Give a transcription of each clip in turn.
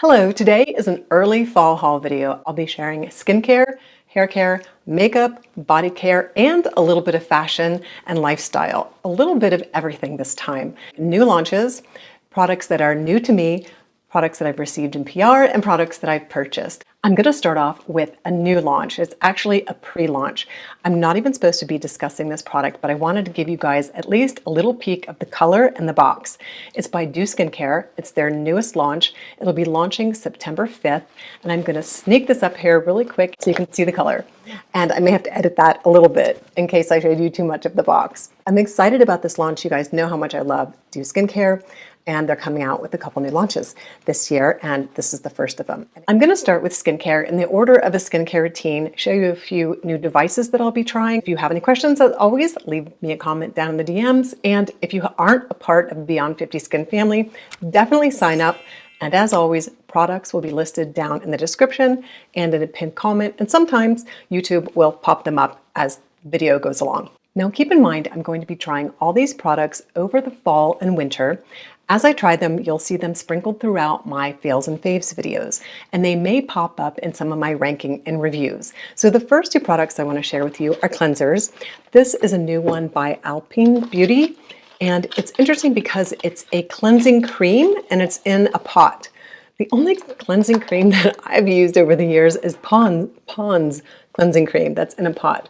Hello, today is an early fall haul video. I'll be sharing skincare, hair care, makeup, body care, and a little bit of fashion and lifestyle. A little bit of everything this time. New launches, products that are new to me, products that I've received in PR, and products that I've purchased. I'm going to start off with a new launch. It's actually a pre-launch. I'm not even supposed to be discussing this product, but I wanted to give you guys at least a little peek of the color and the box. It's by Do Skincare. It's their newest launch. It'll be launching September 5th, and I'm going to sneak this up here really quick so you can see the color. And I may have to edit that a little bit in case I showed you too much of the box. I'm excited about this launch. You guys know how much I love Do Skincare, and they're coming out with a couple new launches this year, and this is the first of them. I'm going to start with skincare in the order of a skincare routine, show you a few new devices that I'll be trying. If you have any questions, as always, leave me a comment down in the DMs, and if you aren't a part of the Beyond 50 Skin family, definitely sign up. And as always, products will be listed down in the description and in a pinned comment, and sometimes YouTube will pop them up as the video goes along. Now keep in mind, I'm going to be trying all these products over the fall and winter. As I try them, you'll see them sprinkled throughout my fails and faves videos, and they may pop up in some of my ranking and reviews. So the first two products I want to share with you are cleansers. This is a new one by Alpine Beauty, and it's interesting because it's a cleansing cream and it's in a pot. The only cleansing cream that I've used over the years is Pond's cleansing cream that's in a pot.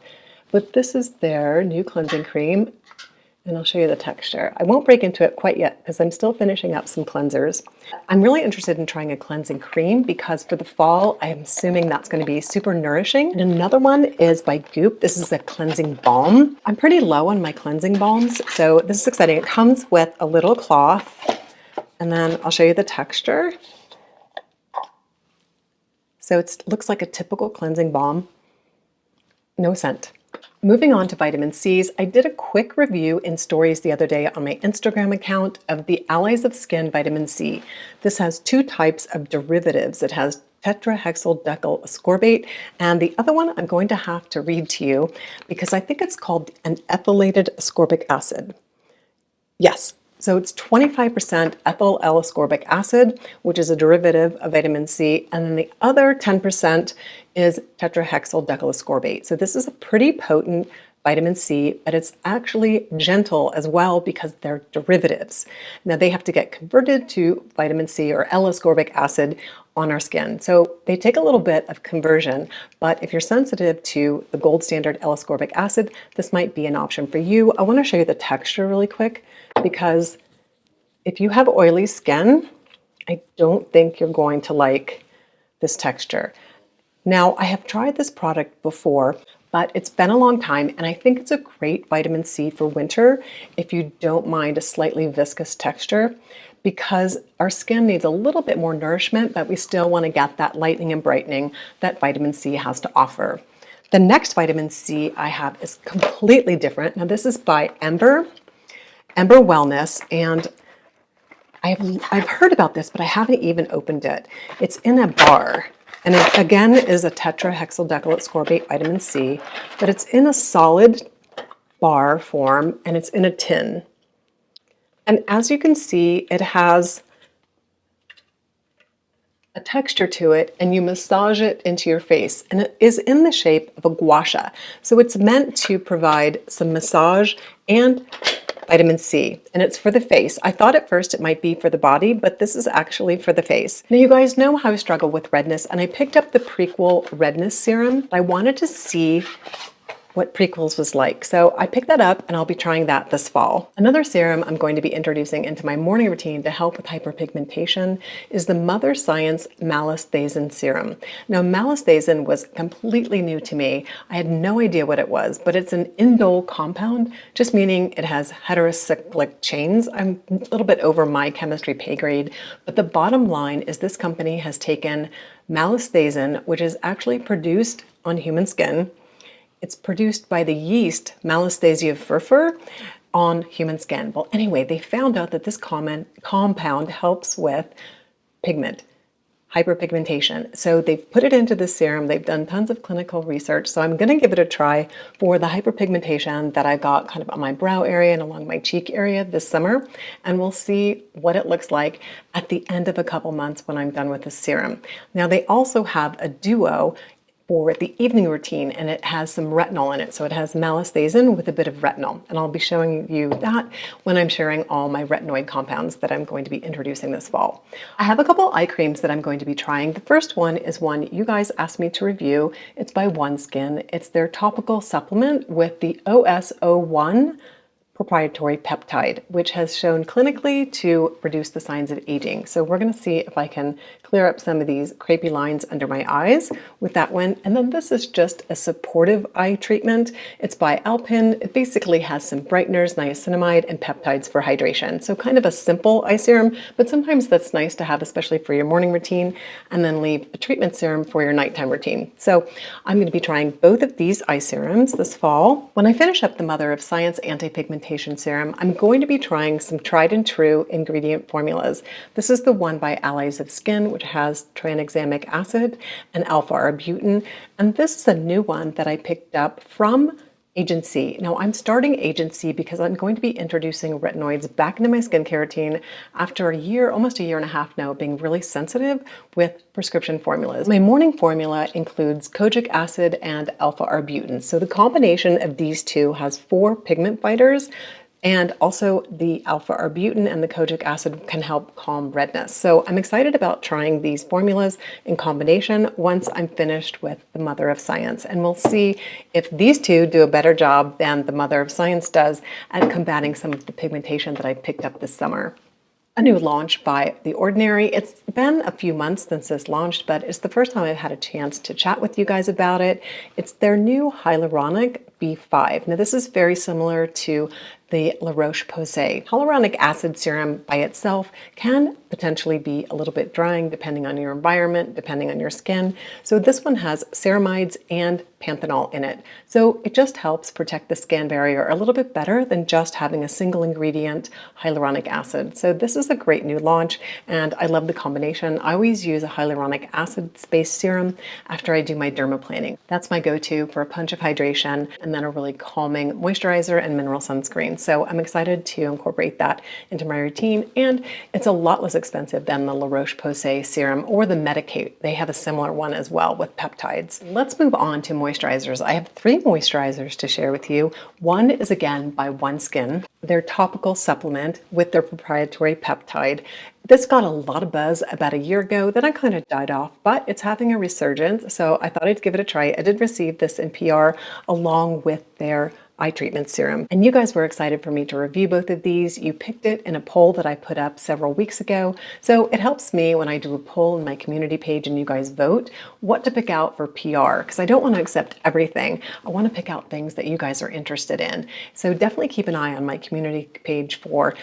But this is their new cleansing cream, and I'll show you the texture. I won't break into it quite yet because I'm still finishing up some cleansers. I'm really interested in trying a cleansing cream because for the fall, I'm assuming that's going to be super nourishing. And another one is by Goop. This is a cleansing balm. I'm pretty low on my cleansing balms, so this is exciting. It comes with a little cloth, and then I'll show you the texture. So it looks like a typical cleansing balm. No scent. Moving on to vitamin C's, I did a quick review in stories the other day on my Instagram account of the Allies of Skin vitamin C. This has two types of derivatives. It has tetrahexyldecyl ascorbate, and the other one I'm going to have to read to you because I think it's called an ethylated ascorbic acid. Yes. So it's 25% ethyl L-ascorbic acid, which is a derivative of vitamin C, and then the other 10% is tetrahexyldecyl ascorbate. So this is a pretty potent vitamin C, but it's actually gentle as well because they're derivatives. Now they have to get converted to vitamin C or L-ascorbic acid on our skin. So they take a little bit of conversion, but if you're sensitive to the gold standard L-ascorbic acid, this might be an option for you. I want to show you the texture really quick because if you have oily skin, I don't think you're going to like this texture. Now, I have tried this product before, but it's been a long time, and I think it's a great vitamin C for winter if you don't mind a slightly viscous texture, because our skin needs a little bit more nourishment, but we still want to get that lightening and brightening that vitamin C has to offer. The next vitamin C I have is completely different. Now, this is by Ember Wellness, and I've heard about this, but I haven't even opened it. It's in a bar, and it again is a tetrahexyldecyl ascorbate vitamin C, but it's in a solid bar form, and it's in a tin. And as you can see, it has a texture to it, and you massage it into your face, and it is in the shape of a gua sha. So it's meant to provide some massage and vitamin C, and it's for the face. I thought at first it might be for the body, but this is actually for the face. Now you guys know how I struggle with redness, and I picked up the Prequel redness serum. I wanted to see what Prequels was like. So I picked that up and I'll be trying that this fall. Another serum I'm going to be introducing into my morning routine to help with hyperpigmentation is the Mother Science Malasthasin serum. Now Malasthasin was completely new to me. I had no idea what it was, but it's an indole compound, just meaning it has heterocyclic chains. I'm a little bit over my chemistry pay grade, but the bottom line is this company has taken malasthasin, which is actually produced on human skin. It's produced by the yeast Malastasia furfur on human skin. Well, anyway, they found out that this compound helps with pigment. hyperpigmentation. So they've put it into the serum. They've done tons of clinical research. So I'm going to give it a try for the hyperpigmentation that I got kind of on my brow area and along my cheek area this summer. And we'll see what it looks like at the end of a couple months when I'm done with the serum. Now they also have a duo for the evening routine, and it has some retinol in it. So it has malistatin with a bit of retinol, and I'll be showing you that when I'm sharing all my retinoid compounds that I'm going to be introducing this fall. I have a couple eye creams that I'm going to be trying. The first one is one you guys asked me to review. It's by OneSkin. It's their topical supplement with the OS01 proprietary peptide, which has shown clinically to reduce the signs of aging. So we're going to see if I can clear up some of these crepey lines under my eyes with that one. And then this is just a supportive eye treatment. It's by Alpin. It basically has some brighteners, niacinamide, and peptides for hydration. So kind of a simple eye serum, but sometimes that's nice to have, especially for your morning routine, and then leave a treatment serum for your nighttime routine. So I'm going to be trying both of these eye serums this fall. When I finish up the Mother of Science Anti-Pigmentation Serum, I'm going to be trying some tried and true ingredient formulas. This is the one by Allies of Skin, which has tranexamic acid and alpha-arbutin. And this is a new one that I picked up from Agency. Now I'm starting Agency because I'm going to be introducing retinoids back into my skincare routine after a year, almost a year and a half now, being really sensitive with prescription formulas. My morning formula includes kojic acid and alpha-arbutin. So the combination of these two has 4 pigment fighters, and also the alpha-arbutin and the kojic acid can help calm redness. So I'm excited about trying these formulas in combination once I'm finished with the Mother of Science. And we'll see if these two do a better job than the Mother of Science does at combating some of the pigmentation that I picked up this summer. A new launch by The Ordinary. It's been a few months since this launched, but it's the first time I've had a chance to chat with you guys about it. It's their new hyaluronic B5. Now this is very similar to the La Roche-Posay. Hyaluronic acid serum by itself can potentially be a little bit drying depending on your environment, depending on your skin. So this one has ceramides and panthenol in it. So it just helps protect the skin barrier a little bit better than just having a single ingredient hyaluronic acid. So this is a great new launch, and I love the combination. I always use a hyaluronic acid-based serum after I do my dermaplaning. That's my go-to for a punch of hydration and then a really calming moisturizer and mineral sunscreen. So I'm excited to incorporate that into my routine, and it's a lot less expensive than the La Roche-Posay serum or the Medicate. They have a similar one as well with peptides. Let's move on to moisturizers. I have 3 moisturizers to share with you. One is again by OneSkin, their topical supplement with their proprietary peptide. This got a lot of buzz about a year ago, then I kind of died off, but it's having a resurgence, so I thought I'd give it a try. I did receive this in PR along with their eye treatment serum. And you guys were excited for me to review both of these. You picked it in a poll that I put up several weeks ago. So it helps me when I do a poll in my community page and you guys vote what to pick out for PR, because I don't want to accept everything. I want to pick out things that you guys are interested in. So definitely keep an eye on my community page for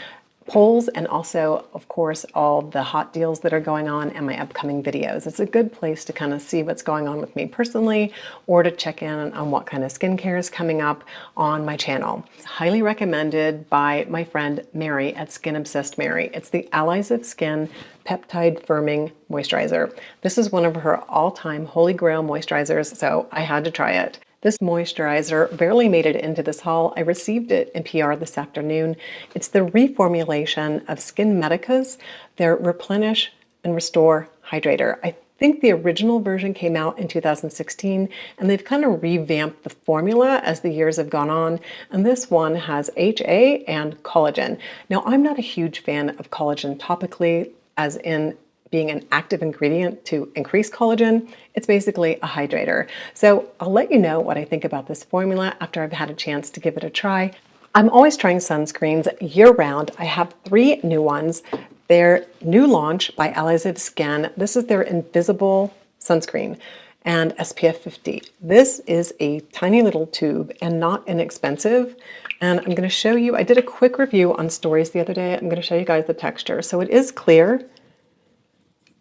polls, and also, of course, all the hot deals that are going on and my upcoming videos. It's a good place to kind of see what's going on with me personally, or to check in on what kind of skincare is coming up on my channel. It's highly recommended by my friend Mary at Skin Obsessed Mary. It's the Allies of Skin Peptide Firming Moisturizer. This is one of her all-time holy grail moisturizers, so I had to try it. This moisturizer barely made it into this haul. I received it in PR this afternoon. It's the reformulation of Skin Medica's, their Replenish and Restore Hydrator. I think the original version came out in 2016, and they've kind of revamped the formula as the years have gone on. And this one has HA and collagen. Now, I'm not a huge fan of collagen topically, as in being an active ingredient to increase collagen. It's basically a hydrator. So I'll let you know what I think about this formula after I've had a chance to give it a try. I'm always trying sunscreens year-round. I have 3 new ones. Their new launch by Allies of Skin. This is their Invisible Sunscreen and SPF 50. This is a tiny little tube and not inexpensive. And I'm going to show you, I did a quick review on Stories the other day. I'm going to show you guys the texture. So it is clear,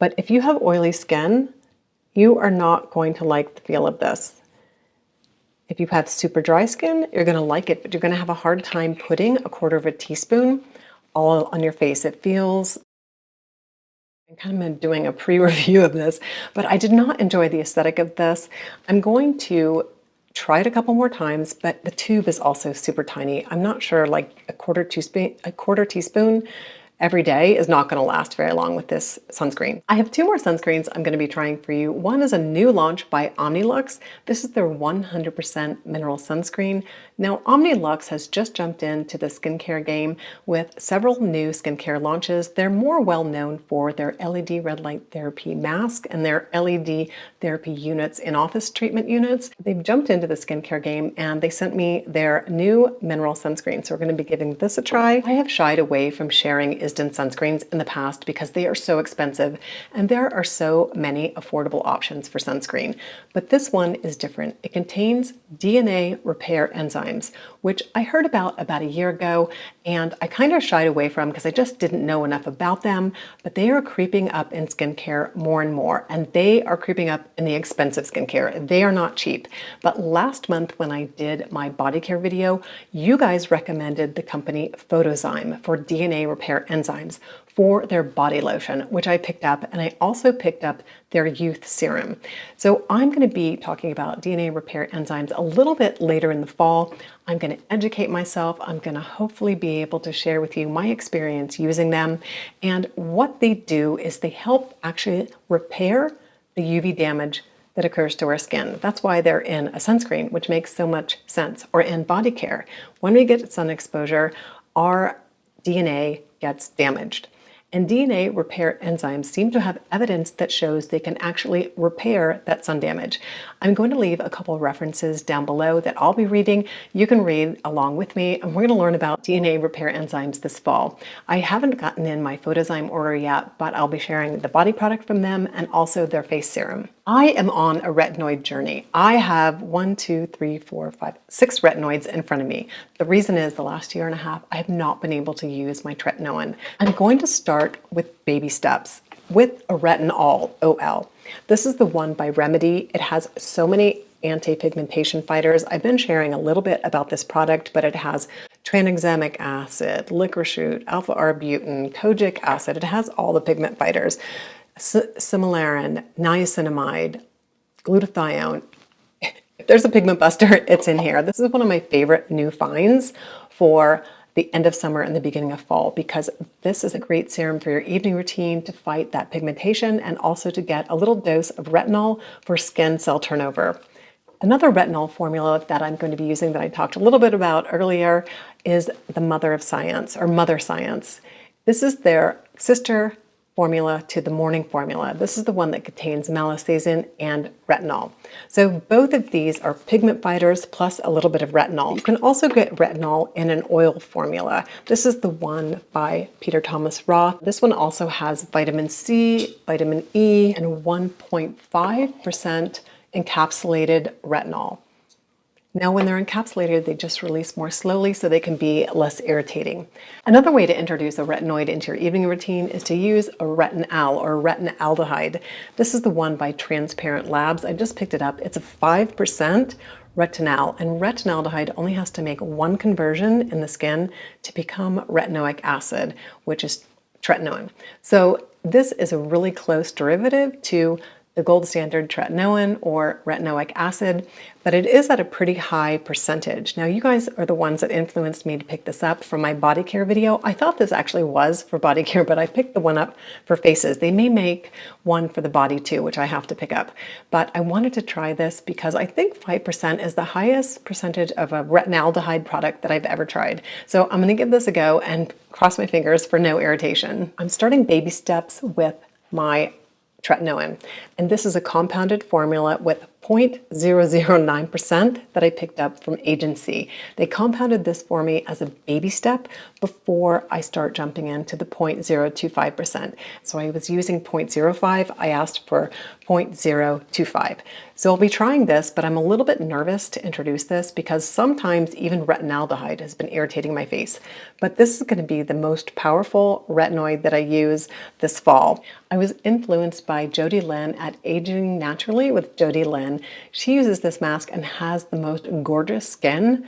but if you have oily skin, you are not going to like the feel of this. If you have super dry skin, you're going to like it, but you're going to have a hard time putting a 1/4 teaspoon all on your face. It feels kind of doing a pre-review of this, but I did not enjoy the aesthetic of this. I'm going to try it a couple more times, but the tube is also super tiny. I'm not sure, like a quarter teaspoon every day is not going to last very long with this sunscreen. I have two more sunscreens I'm going to be trying for you. One is a new launch by Omnilux. This is their 100% mineral sunscreen. Now, Omnilux has just jumped into the skincare game with several new skincare launches. They're more well known for their LED red light therapy mask and their LED therapy units in office treatment units. They've jumped into the skincare game and they sent me their new mineral sunscreen. So we're going to be giving this a try. I have shied away from sharing Isden sunscreens in the past because they are so expensive and there are so many affordable options for sunscreen. But this one is different. It contains DNA repair enzymes, which I heard about a year ago and I kind of shied away from because I just didn't know enough about them, but they are creeping up in skincare more and more, and they are creeping up in the expensive skincare. They are not cheap. But last month when I did my body care video, you guys recommended the company Photozyme for DNA repair enzymes for their body lotion, which I picked up, and I also picked up their youth serum. So I'm going to be talking about DNA repair enzymes a little bit later in the fall. I'm going to educate myself. I'm going to hopefully be able to share with you my experience using them. And what they do is they help actually repair the UV damage that occurs to our skin. That's why they're in a sunscreen, which makes so much sense, or in body care. When we get sun exposure, our DNA gets damaged. And DNA repair enzymes seem to have evidence that shows they can actually repair that sun damage. I'm going to leave a couple of references down below that I'll be reading. You can read along with me, and we're going to learn about DNA repair enzymes this fall. I haven't gotten in my Photozyme order yet, but I'll be sharing the body product from them and also their face serum. I am on a retinoid journey. I have 6 retinoids in front of me. The reason is the last year and a half, I have not been able to use my tretinoin. I'm going to start with baby steps with a retinol OL. This is the one by Remedy. It has so many anti-pigmentation fighters. I've been sharing a little bit about this product, but it has tranexamic acid, licorice root, alpha-arbutin, kojic acid. It has all the pigment fighters. Simularin, niacinamide, glutathione. If there's a pigment buster, it's in here. This is one of my favorite new finds for the end of summer and the beginning of fall, because this is a great serum for your evening routine to fight that pigmentation and also to get a little dose of retinol for skin cell turnover. Another retinol formula that I'm going to be using that I talked a little bit about earlier is the Mother of Science, or Mother Science. This is their sister formula to the morning formula. This is the one that contains malisasin and retinol. So both of these are pigment fighters plus a little bit of retinol. You can also get retinol in an oil formula. This is the one by Peter Thomas Roth. This one also has vitamin C, vitamin E, and 1.5% encapsulated retinol. Now, when they're encapsulated, they just release more slowly so they can be less irritating. Another way to introduce a retinoid into your evening routine is to use a retinal or retinaldehyde. This is the one by Transparent Labs. I just picked it up. It's a 5% retinal, and retinaldehyde only has to make one conversion in the skin to become retinoic acid, which is tretinoin. So this is a really close derivative to the gold standard tretinoin or retinoic acid, but it is at a pretty high percentage. Now, you guys are the ones that influenced me to pick this up for my body care video. I thought this actually was for body care, but I picked the one up for faces. They may make one for the body too, which I have to pick up. But I wanted to try this because I think 5% is the highest percentage of a retinaldehyde product that I've ever tried. So I'm gonna give this a go and cross my fingers for no irritation. I'm starting baby steps with my tretinoin. And this is a compounded formula with 0.009% that I picked up from Agency. They compounded this for me as a baby step before I start jumping into the 0.025%. So I was using 0.05, I asked for 0.025. So I'll be trying this, but I'm a little bit nervous to introduce this because sometimes even retinaldehyde has been irritating my face. But this is going to be the most powerful retinoid that I use this fall. I was influenced by Jody Lynn at Aging Naturally with Jody Lynn. She uses this mask and has the most gorgeous skin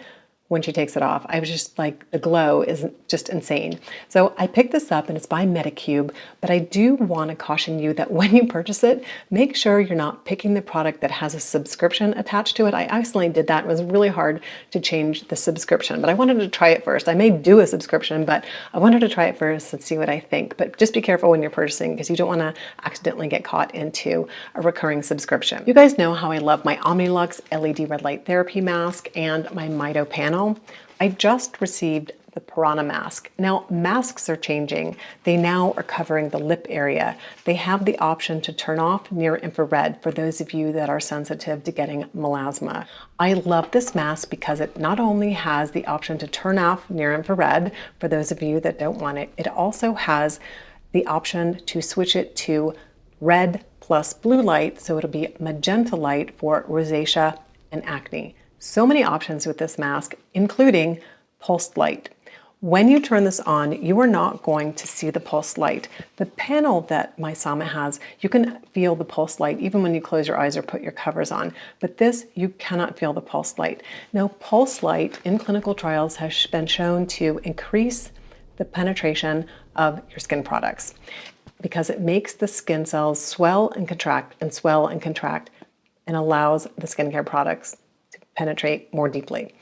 when she takes it off. I was just like, the glow is just insane. So I picked this up and it's by Medicube, but I do want to caution you that when you purchase it, make sure you're not picking the product that has a subscription attached to it. I accidentally did that. It was really hard to change the subscription, but I wanted to try it first. I may do a subscription, but I wanted to try it first and see what I think. But just be careful when you're purchasing because you don't want to accidentally get caught into a recurring subscription. You guys know how I love my Omnilux LED red light therapy mask and my Mito panel. I just received the Piranha mask. Now, masks are changing. They now are covering the lip area. They have the option to turn off near infrared for those of you that are sensitive to getting melasma. I love this mask because it not only has the option to turn off near infrared for those of you that don't want it, it also has the option to switch it to red plus blue light, so it'll be magenta light for rosacea and acne. So many options with this mask, including pulsed light. When you turn this on, you are not going to see the pulse light. The panel that my Sama has, you can feel the pulse light even when you close your eyes or put your covers on. But this, you cannot feel the pulse light. Now, pulse light in clinical trials has been shown to increase the penetration of your skin products because it makes the skin cells swell and contract and swell and contract and allows the skincare products penetrate more deeply.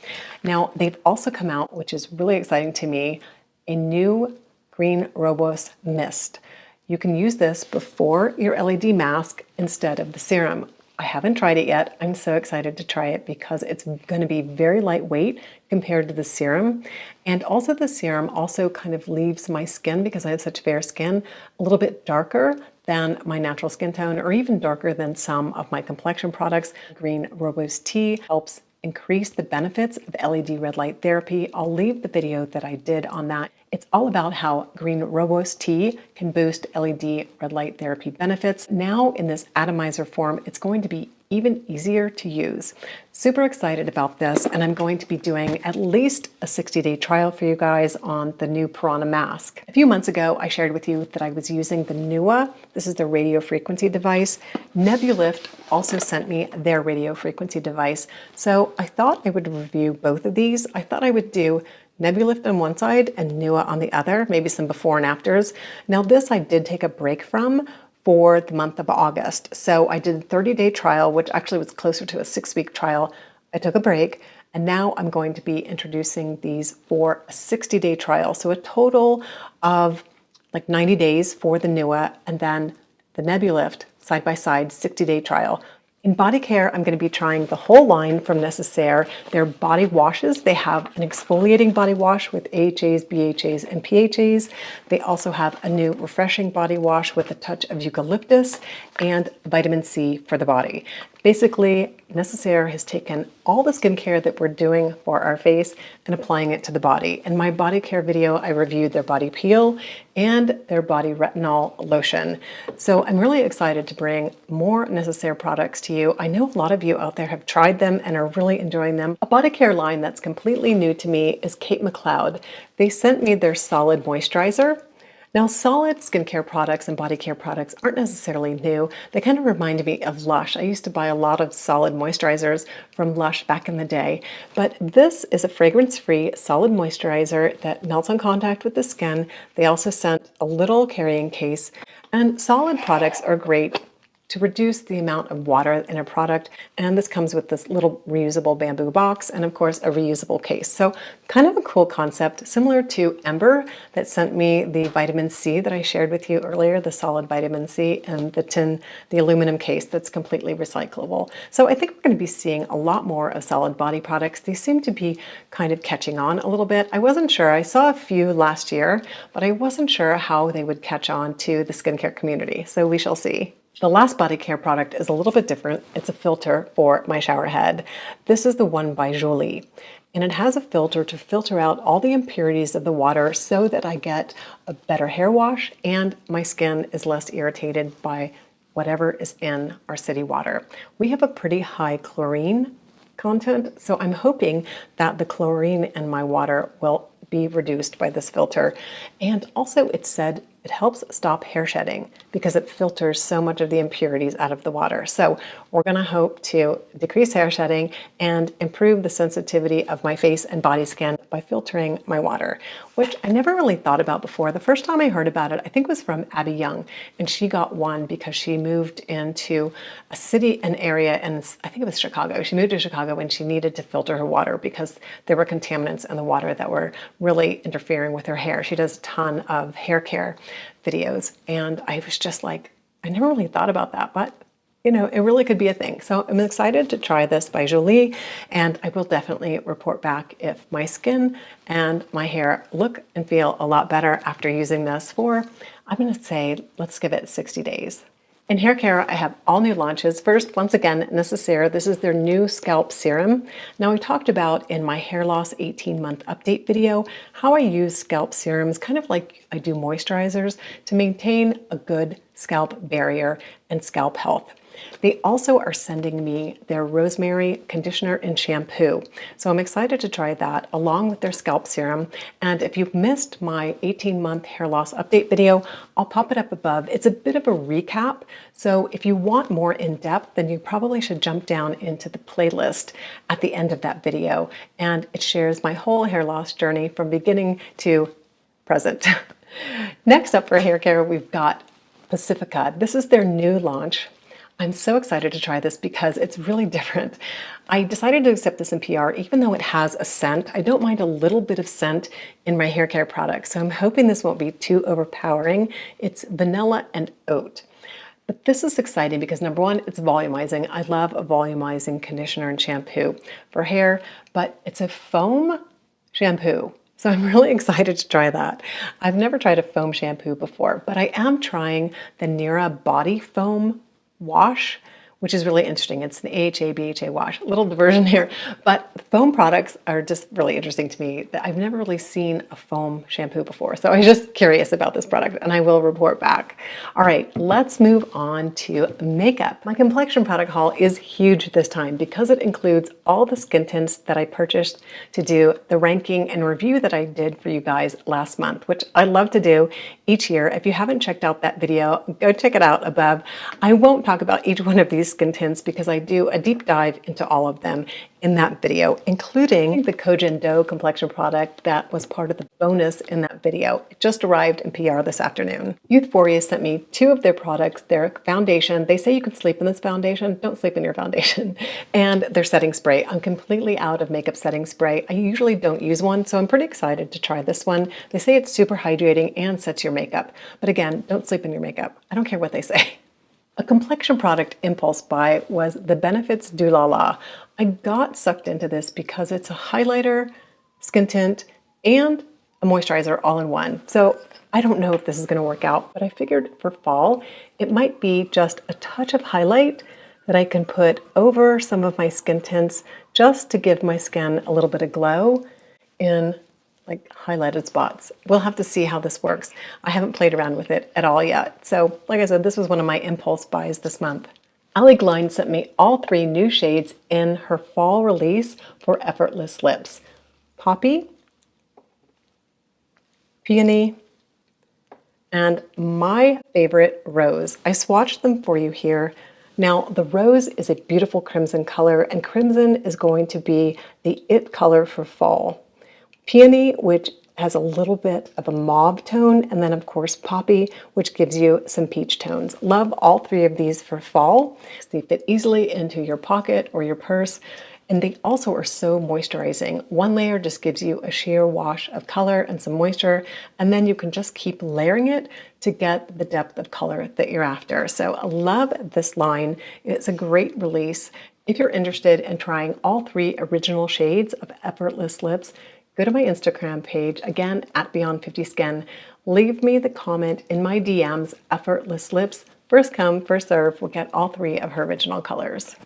Now, they've also come out, which is really exciting to me, a new green rooibos mist. You can use this before your LED mask instead of the serum. I haven't tried it yet. I'm so excited to try it because it's going to be very lightweight compared to the serum. And also the serum also kind of leaves my skin, because I have such fair skin, a little bit darker than my natural skin tone, or even darker than some of my complexion products. Green rooibos tea helps increase the benefits of LED red light therapy. I'll leave the video that I did on that. It's all about how green rooibos tea can boost LED red light therapy benefits. Now in this atomizer form, it's going to be even easier to use. Super excited about this, and I'm going to be doing at least a 60-day trial for you guys on the new Piranha mask. A few months ago, I shared with you that I was using the NUA. This is the radio frequency device. Nebulift also sent me their radio frequency device. So I thought I would review both of these. I thought I would do Nebulift on one side and NUA on the other, maybe some before and afters. Now this I did take a break from for the month of August. So I did a 30-day trial, which actually was closer to a 6-week trial. I took a break, and now I'm going to be introducing these for a 60-day trial. So a total of like 90 days for the NUA, and then the Nebulift side-by-side 60-day trial. In body care, I'm going to be trying the whole line from Necessaire. Their body washes. They have an exfoliating body wash with AHAs, BHAs, and PHAs. They also have a new refreshing body wash with a touch of eucalyptus and vitamin C for the body. Basically, Necessaire has taken all the skincare that we're doing for our face and applying it to the body. In my body care video, I reviewed their body peel and their body retinol lotion. So I'm really excited to bring more Necessaire products to you. I know a lot of you out there have tried them and are really enjoying them. A body care line that's completely new to me is Kate McLeod. They sent me their solid moisturizer. Now, solid skincare products and body care products aren't necessarily new. They kind of remind me of Lush. I used to buy a lot of solid moisturizers from Lush back in the day, but this is a fragrance-free solid moisturizer that melts on contact with the skin. They also sent a little carrying case, and solid products are great to reduce the amount of water in a product. And this comes with this little reusable bamboo box and of course a reusable case. So kind of a cool concept, similar to Ember that sent me the vitamin C that I shared with you earlier, the solid vitamin C, and the aluminum case that's completely recyclable. So I think we're going to be seeing a lot more of solid body products. They seem to be kind of catching on a little bit. I wasn't sure. I saw a few last year, but I wasn't sure how they would catch on to the skincare community. So we shall see. The last body care product is a little bit different. It's a filter for my shower head. This is the one by Jolie, and it has a filter to filter out all the impurities of the water so that I get a better hair wash and my skin is less irritated by whatever is in our city water. We have a pretty high chlorine content, so I'm hoping that the chlorine in my water will be reduced by this filter. And also it said it helps stop hair shedding because it filters so much of the impurities out of the water. So we're going to hope to decrease hair shedding and improve the sensitivity of my face and body skin by filtering my water, which I never really thought about before. The first time I heard about it, I think was from Abby Young, and she got one because she moved into a city, an area, and I think it was Chicago. She moved to Chicago and she needed to filter her water because there were contaminants in the water that were really interfering with her hair. She does a ton of hair care videos, and I was just like, I never really thought about that, but you know, it really could be a thing. So I'm excited to try this by Jolie, and I will definitely report back if my skin and my hair look and feel a lot better after using this for, I'm going to say, let's give it 60 days. In hair care, I have all new launches. First, once again, Necessaire. This is their new scalp serum. Now, I talked about in my hair loss 18-month update video how I use scalp serums, kind of like I do moisturizers, to maintain a good scalp barrier and scalp health. They also are sending me their rosemary conditioner and shampoo. So I'm excited to try that along with their scalp serum. And if you've missed my 18-month hair loss update video, I'll pop it up above. It's a bit of a recap. So if you want more in depth, then you probably should jump down into the playlist at the end of that video. And it shares my whole hair loss journey from beginning to present. Next up for hair care, we've got Pacifica. This is their new launch. I'm so excited to try this because it's really different. I decided to accept this in PR even though it has a scent. I don't mind a little bit of scent in my hair care products, so I'm hoping this won't be too overpowering. It's vanilla and oat. But this is exciting because number one, it's volumizing. I love a volumizing conditioner and shampoo for hair, but it's a foam shampoo. So I'm really excited to try that. I've never tried a foam shampoo before, but I am trying the Nira Body Foam Wash, which is really interesting. It's an AHA, BHA wash. A little diversion here, but foam products are just really interesting to me. I've never really seen a foam shampoo before, so I was just curious about this product, and I will report back. All right, let's move on to makeup. My complexion product haul is huge this time because it includes all the skin tints that I purchased to do the ranking and review that I did for you guys last month, which I love to do each year. If you haven't checked out that video, go check it out above. I won't talk about each one of these skin tints because I do a deep dive into all of them in that video, including the Kojian Dough complexion product that was part of the bonus in that video. It just arrived in PR this afternoon. YOUTHFORIA sent me 2 of their products, their foundation. They say you can sleep in this foundation. Don't sleep in your foundation. And their setting spray. I'm completely out of makeup setting spray. I usually don't use one, so I'm pretty excited to try this one. They say it's super hydrating and sets your makeup. But again, don't sleep in your makeup. I don't care what they say. A complexion product impulse buy was the Benefits Du La La. I got sucked into this because it's a highlighter, skin tint, and a moisturizer all in one. So I don't know if this is going to work out, but I figured for fall, it might be just a touch of highlight that I can put over some of my skin tints just to give my skin a little bit of glow in like highlighted spots. We'll have to see how this works. I haven't played around with it at all yet. So like I said, this was one of my impulse buys this month. Ali Glein sent me all 3 new shades in her fall release for Effortless Lips. Poppy, Peony, and my favorite, Rose. I swatched them for you here. Now, the Rose is a beautiful crimson color, and crimson is going to be the it color for fall. Peony, which has a little bit of a mauve tone, and then of course Poppy, which gives you some peach tones. Love all 3 of these for fall. They fit easily into your pocket or your purse, and they also are so moisturizing. One layer just gives you a sheer wash of color and some moisture, and then you can just keep layering it to get the depth of color that you're after. So I love this line. It's a great release. If you're interested in trying all 3 original shades of Effortless Lips, go to my Instagram page, again, at Beyond50Skin. Leave me the comment in my DMs, Effortless Lips. First come, first serve. We'll get all 3 of her original colors.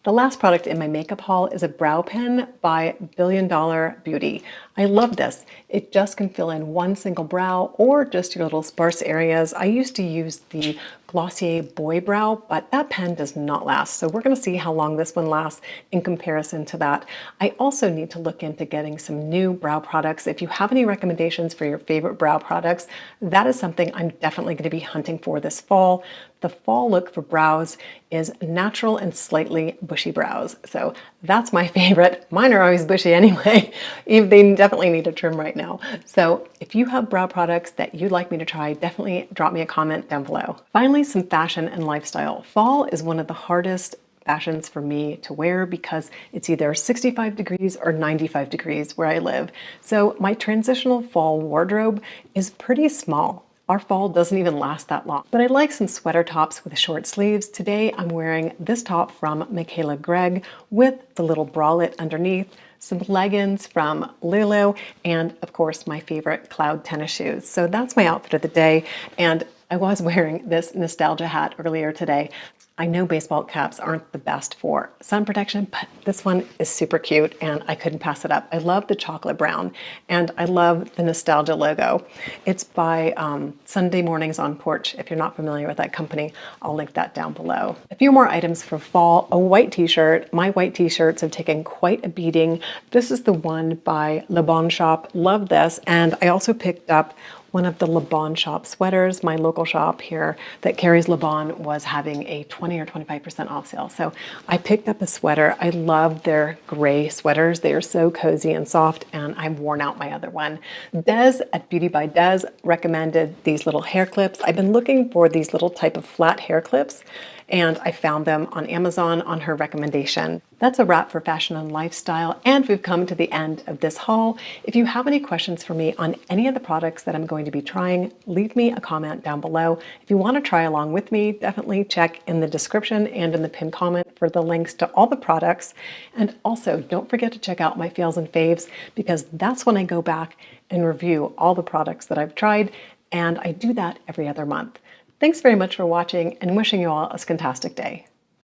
The last product in my makeup haul is a brow pen by Billion Dollar Beauty. I love this. It just can fill in one single brow or just your little sparse areas. I used to use the Glossier Boy Brow, but that pen does not last. So we're going to see how long this one lasts in comparison to that. I also need to look into getting some new brow products. If you have any recommendations for your favorite brow products, that is something I'm definitely going to be hunting for this fall. The fall look for brows is natural and slightly bushy brows. So that's my favorite. Mine are always bushy anyway. They definitely need a trim right now. So if you have brow products that you'd like me to try, definitely drop me a comment down below. Finally, some fashion and lifestyle. Fall is one of the hardest fashions for me to wear because it's either 65 degrees or 95 degrees where I live. So my transitional fall wardrobe is pretty small. Our fall doesn't even last that long. But I like some sweater tops with short sleeves. Today I'm wearing this top from Michaela Gregg with the little bralette underneath, some leggings from Lulu, and of course my favorite cloud tennis shoes. So that's my outfit of the day. And I was wearing this nostalgia hat earlier today. I know baseball caps aren't the best for sun protection, but this one is super cute and I couldn't pass it up. I love the chocolate brown and I love the nostalgia logo. It's by Sunday Mornings on Porch. If you're not familiar with that company, I'll link that down below. A few more items for fall. A white t-shirt. My white t-shirts have taken quite a beating. This is the one by Le Bon Shop. Love this. And I also picked up one of the Le Bon Shop sweaters. My local shop here that carries Le Bon was having a 20 or 25% off sale. So I picked up a sweater. I love their gray sweaters. They are so cozy and soft, and I've worn out my other one. Des at Beauty by Des recommended these little hair clips. I've been looking for these little type of flat hair clips, and I found them on Amazon on her recommendation. That's a wrap for fashion and lifestyle, and we've come to the end of this haul. If you have any questions for me on any of the products that I'm going to be trying, leave me a comment down below. If you want to try along with me, definitely check in the description and in the pinned comment for the links to all the products. And also, don't forget to check out my fails and faves, because that's when I go back and review all the products that I've tried, and I do that every other month. Thanks very much for watching and wishing you all a skintastic day.